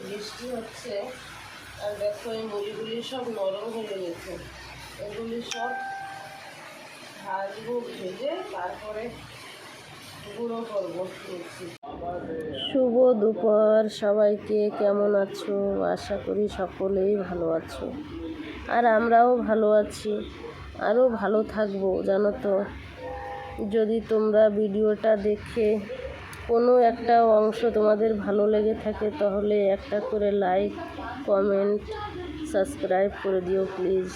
বৃষ্টি হচ্ছে আর দেখো এই মুড়িগুলি সব নরম হয়ে গেছে। এগুলি সব ভাজবো, ভেজে তারপরে গুঁড়ো করবো মিক্সি। শুভ দুপুর সবাইকে, কেমন আছো? আশা করি সকলেই ভালো আছো, আর আমরাও ভালো আছি, আরও ভালো থাকবো জানো তো। যদি তোমরা ভিডিওটা দেখে কোনো একটা অংশ তোমাদের ভালো লেগে থাকে তাহলে একটা করে লাইক, কমেন্ট, সাবস্ক্রাইব করে দিও প্লিজ।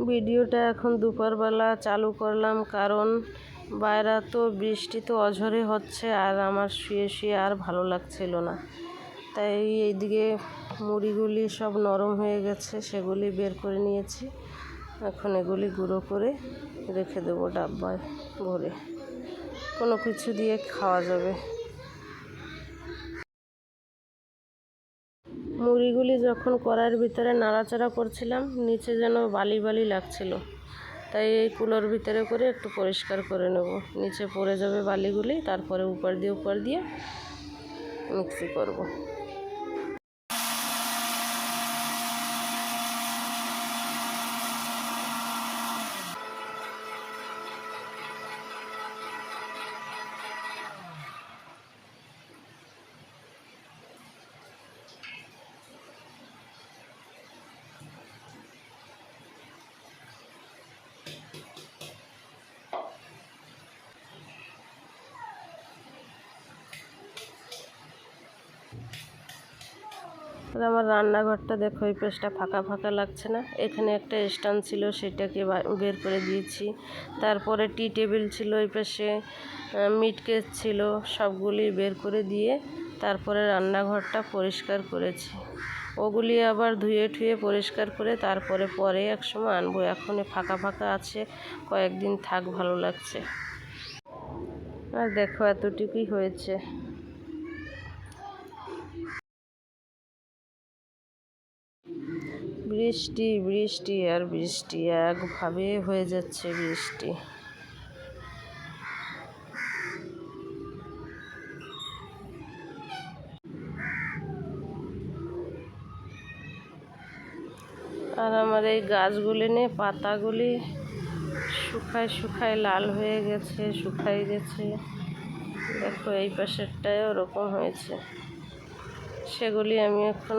ভিডিওটা এখন দুপুরবেলা চালু করলাম, কারণ বাইরে তো বৃষ্টি তো অঝরে হচ্ছে আর আমার শুয়ে শুয়ে আর ভালো লাগছিল না। তাই এইদিকে মুড়িগুলি সব নরম হয়ে গেছে, সেগুলি বের করে নিয়েছি। এখন এগুলি গুঁড়ো করে রেখে দেবো ডাব্বায় ভরে, কোনো কিছু দিয়ে খাওয়া যাবে। মুড়িগুলি যখন কড়াইয়ের ভিতরে নাড়াচাড়া করছিলাম, নিচে যেন বালি বালি লাগছিল, তাই এই কুলোর ভিতরে করে একটু পরিষ্কার করে নেব। নিচে পড়ে যাবে বালিগুলি, তারপরে উপর দিয়ে মিক্সি করব। আমার রান্নাঘরটা দেখো, এই পাশটা ফাঁকা ফাঁকা লাগছে না। এখানে একটা স্ট্যান্ড ছিল, সেটাকে বের করে দিয়েছি। তারপরে টি টেবিল ছিল, এই পাশে মিট কেস ছিল, সবগুলি বের করে দিয়ে তারপরে রান্নাঘরটা পরিষ্কার করেছি। ওগুলি আবার ধুয়ে ঠুয়ে পরিষ্কার করে তারপরে পরে এক সময় আনবো। এখন ফাঁকা ফাঁকা আছে, কয়েকদিন থাক, ভালো লাগছে। আর দেখো এতটুকুই হয়েছে। বৃষ্টি বৃষ্টি আর বৃষ্টি, একভাবে হয়ে যাচ্ছে বৃষ্টি। আর আমার এই গাছগুলি নিয়ে পাতাগুলি শুকায় শুকায় লাল হয়ে গেছে, শুকাই গেছে। দেখো এই পাশেরটায় ওরকম হয়েছে। সেগুলি আমি এখন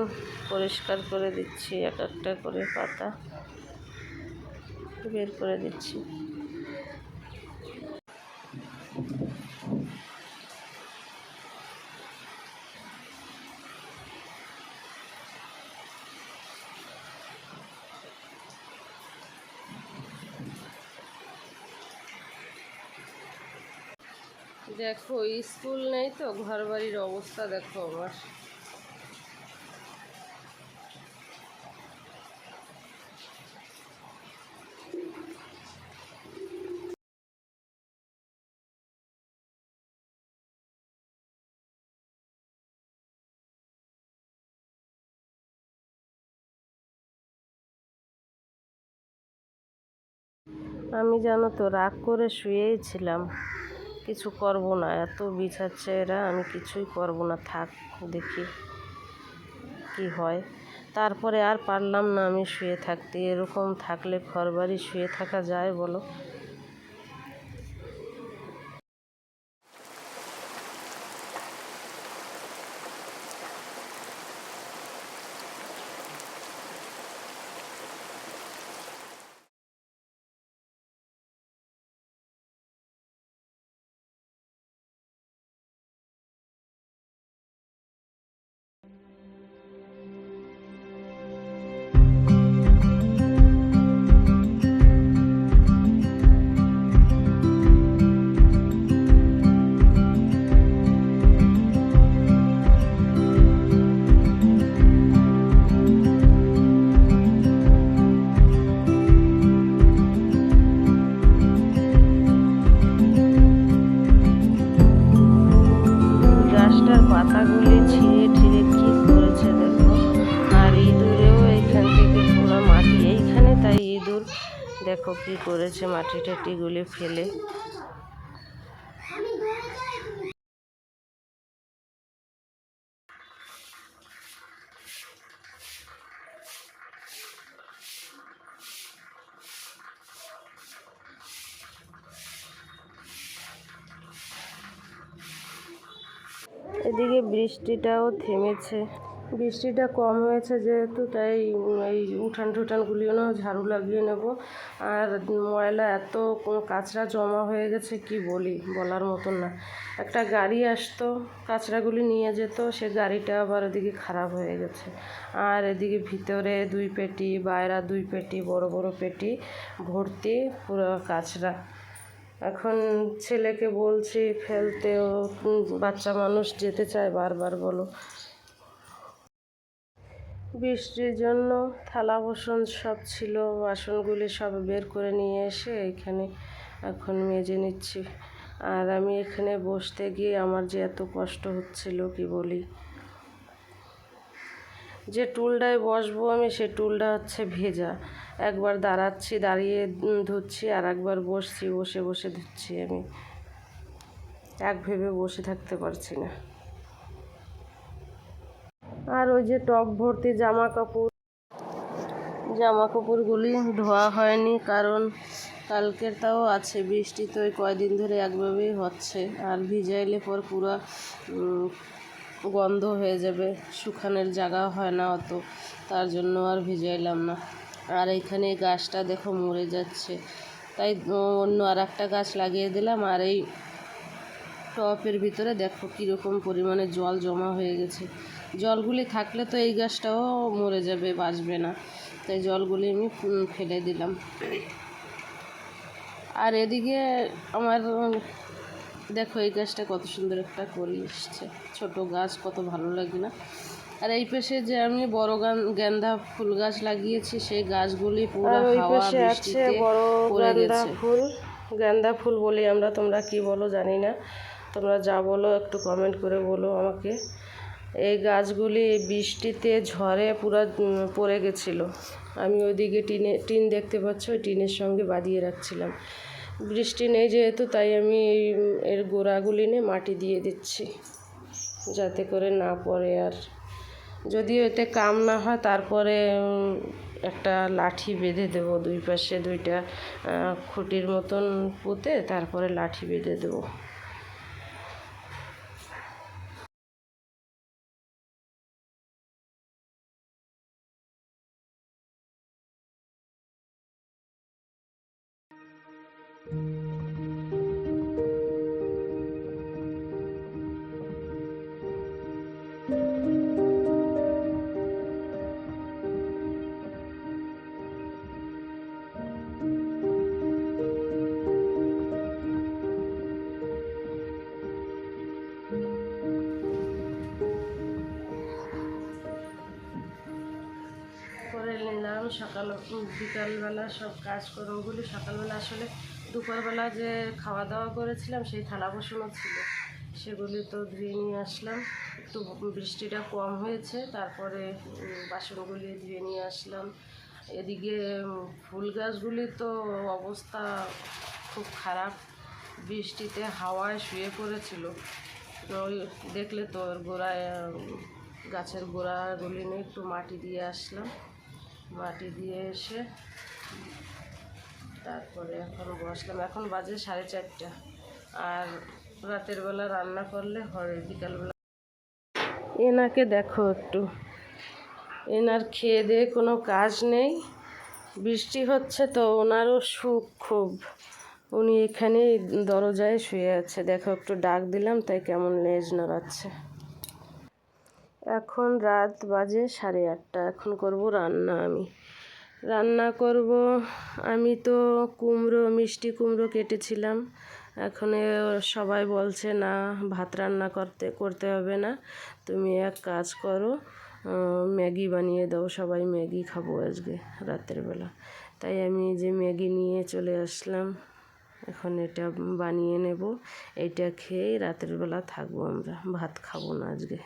পরিষ্কার করে দিচ্ছি, এক একটা করে পাতা বের করে দিচ্ছি। দেখো স্কুল নেই তো, ঘর বাড়ির অবস্থা দেখো আমার। আমি জানো তো রাগ করে শুয়েই ছিলাম, কিছু করব না, এত বিছাচ্ছে এরা, আমি কিছুই করব না, থাক দেখি কি হয়। তারপরে আর পারলাম না আমি শুয়ে থাকতে। এরকম থাকলে ঘরবাড়ি শুয়ে থাকা যায় বলো? গাছটার পাতাগুলি ছিঁড়ে ঠিড়ে কি করেছে দেখো। আর ইঁদুরেও এইখান থেকে পুরো মাটি এইখানে, তাই ইঁদুর দেখো কি করেছে, মাটি টাটিগুলি ফেলে। এদিকে বৃষ্টিটাও থেমেছে, বৃষ্টিটা কম হয়েছে যেহেতু, তাই এই উঠান টুঠানগুলিও না ঝাড়ু লাগিয়ে নেব। আর ময়লা এত কাঁচরা জমা হয়ে গেছে কি বলি, বলার মতন না। একটা গাড়ি আসতো কাঁচরাগুলি নিয়ে যেত, সে গাড়িটা আবার ওদিকে খারাপ হয়ে গেছে। আর এদিকে ভিতরে 2 পেটি, বাইরা 2 পেটি, বড় বড় পেটি ভর্তি পুরো কাঁচরা। এখন ছেলেকে বলছি ফেলতেও, বাচ্চা মানুষ যেতে চায় বারবার, বলো। বৃষ্টির জন্য থালা বাসন সব ছিল, বাসনগুলি সব বের করে নিয়ে এসে এখানে এখন মেজে নিচ্ছি। আর আমি এখানে বসতে গিয়ে আমার যে এত কষ্ট হচ্ছিল কি বলি। যে টুলটায় বসবো আমি, সে টুলটা হচ্ছে ভেজা। একবার দাঁড়াচ্ছি, দাঁড়িয়ে ধুচ্ছি, আর একবার বসছি, বসে বসে ধুচ্ছি। আমি ভেবে বসে থাকতে পারছি না। আর ওই যে টব ভর্তি জামা কাপড়গুলি ধোয়া হয়নি, কারণ কালকের তাও আছে। বৃষ্টি তো ওই কয়দিন ধরে একভাবেই হচ্ছে, আর ভিজাইলে পর পুরো গন্ধ হয়ে যাবে, শুকানোর জায়গা হয় না অত, তার জন্য আর ভিজাইলাম না। আর এইখানে গাছটা দেখো মরে যাচ্ছে, তাই অন্য আর একটা গাছ লাগিয়ে দিলাম। আর এই টবের ভিতরে দেখো কীরকম পরিমাণে জল জমা হয়ে গেছে। জলগুলি থাকলে তো এই গাছটাও মরে যাবে, বাঁচবে না, তাই জলগুলি আমি ফেলে দিলাম। আর এদিকে আমার দেখো এই গাছটা কত সুন্দর একটা করে এসছে, ছোট গাছ, কত ভালো লাগে না। আর এই পাশে যে আমি বড় গেন্দা ফুল গাছ লাগিয়েছি, সেই গাছগুলি পুরো হাওয়া বৃষ্টিতে পড়ে গেছে। গেন্দা ফুল বলি আমরা, তোমরা কি বলো জানি না, তোমরা যা বলো একটু কমেন্ট করে বলো আমাকে। এই গাছগুলি বৃষ্টিতে ঝড়ে পুরো পড়ে গেছিলো। আমি ওইদিকে টিন দেখতে পাচ্ছ, ওই টিনের সঙ্গে বাঁধিয়ে রাখছিলাম। বৃষ্টি নেই যেহেতু, তাই আমি এর গোড়াগুলি নিয়ে মাটি দিয়ে দিচ্ছি, যাতে করে না পড়ে। আর যদিও এতে কাম না হয়, তারপরে একটা লাঠি বেঁধে দেবো, 2 পাশে 2টা খুঁটির মতন পুঁতে তারপরে লাঠি বেঁধে দেবো। করে নিলাম বিকালবেলা সব কাজকর্মগুলি। সকালবেলা আসলে দুপুরবেলা যে খাওয়া দাওয়া করেছিলাম, সেই থালা বাসনও ছিল, সেগুলি তো ধুয়ে নিয়ে আসলাম। একটু বৃষ্টিটা কম হয়েছে, তারপরে বাসনগুলি ধুয়ে নিয়ে আসলাম। এদিকে ফুল গাছগুলি তো অবস্থা খুব খারাপ, বৃষ্টিতে হাওয়ায় শুয়ে পড়েছিল। তো দেখলে তো গোড়ায়, গাছের গোড়াগুলি নিয়ে একটু মাটি দিয়ে আসলাম। মাটি দিয়ে এসে তারপরে এখন বসলাম। এখন বাজে 4:30, আর রাতের বেলা রান্না করলে হয় বিকালবেলা। এনাকে দেখো একটু, এনার খেয়ে দিয়ে কোনো কাজ নেই, বৃষ্টি হচ্ছে তো ওনারও সুখ খুব। উনি এখানেই দরজায় শুয়ে আছে, দেখো একটু ডাক দিলাম তাই কেমন লেজ নড়াচ্ছে। এখন রাত বাজে 8:30, এখন করব রান্না। আমি রান্না করব, আমি তো মিষ্টি কুমড়ো কেটেছিলাম। এখন সবাই বলছে না, ভাত রান্না করতে হবে না, তুমি এক কাজ করো, ম্যাগি বানিয়ে দাও, সবাই ম্যাগি খাবো আজকে রাতের বেলা। তাই আমি যে ম্যাগি নিয়ে চলে আসলাম, এখন এটা বানিয়ে নেব, এইটা খেয়ে রাতের বেলা থাকবো, আমরা ভাত খাবো না আজকে।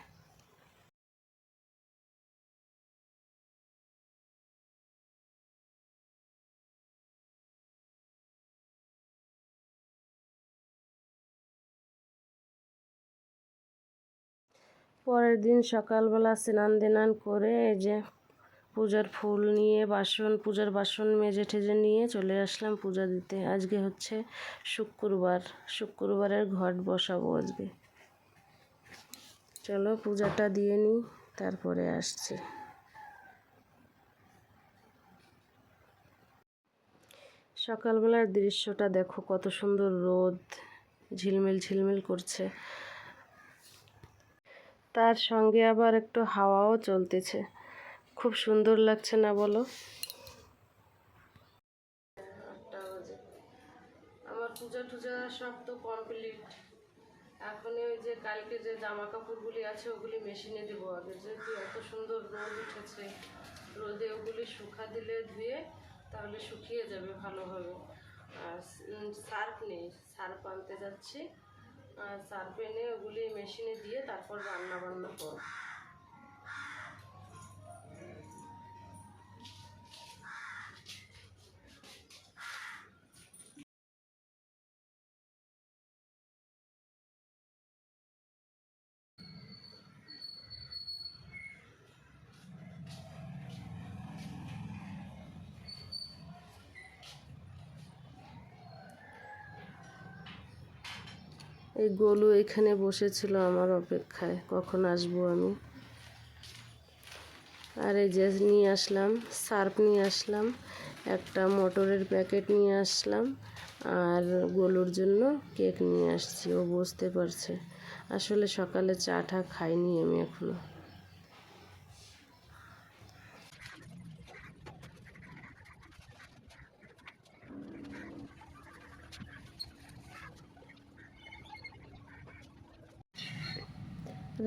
পরের দিন সকালবেলা স্নান করে এই যে পূজার ফুল নিয়ে পূজার বাসন মেজে ঠেজে নিয়ে চলে আসলাম পূজা দিতে। আজকে হচ্ছে শুক্রবারের ঘট বসাবো আজকে। চলো পূজাটা দিয়ে নিই, তারপরে আসছি। সকালবেলার দৃশ্যটা দেখো, কত সুন্দর রোদ ঝিলমিল ঝিলমিল করছে, তার সঙ্গে আবার একটু হাওয়াও চলতেছে। খুব সুন্দর লাগছে না বলো? 8টা বাজে। আমার পূজা টুজা সব তো কমপ্লিট। এখন ওই যে কালকে যে জামা কাপড়গুলি আছে ওগুলি মেশিনে দেবো আগে, যেহেতু এত সুন্দর রোদ উঠেছে, রোদে ওগুলি শুকা দিলে ধুয়ে তাহলে শুকিয়ে যাবে ভালোভাবে। আর সার্ফ নেই, সার্ফ আনতে যাচ্ছি, আর সার্ফ এনে ওগুলি মেশিনে দিয়ে তারপর রান্না বান্না করব। এই গোলু এখানে বসেছিল আমার অপেক্ষায়, কখন আসবো আমি। আর এই যে নিয়ে আসলাম সার্ফ, নিয়ে আসলাম একটা মটরের প্যাকেট, নিয়ে আসলাম আর গোলুর জন্য কেক নিয়ে আসছি। ও বুঝতে পারছে, আসলে সকালে চা টা খাইনি আমি এখনো।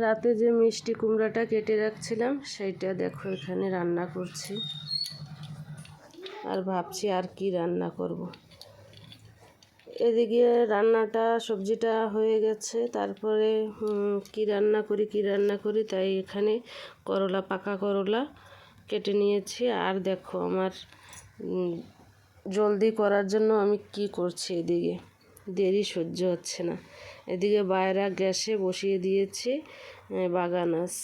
রাতে যে মিষ্টি কুমড়াটা কেটে রাখছিলাম সেইটা দেখো এখানে রান্না করছি, আর ভাবছি আর কি রান্না করব। এদিকে রান্নাটা সবজিটা হয়ে গেছে, তারপরে কি রান্না করি তাই এখানে করলা, পাকা করলা কেটে নিয়েছি। আর দেখো আমার জলদি করার জন্য আমি কি করছি, এদিকে দেরি সহ্য হচ্ছে না। এদিকে বাইরা গ্যাসে বসিয়ে দিয়েছি বাগানাস।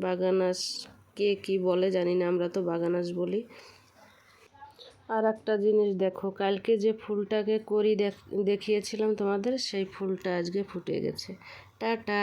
বাগানাস কে কি বলে জানি না, আমরা তো বাগানাস বলি। আর একটা জিনিস দেখো, কালকে যে ফুলটাকে দেখিয়েছিলাম তোমাদের, সেই ফুলটা আজকে ফুটে গেছে। টাটা।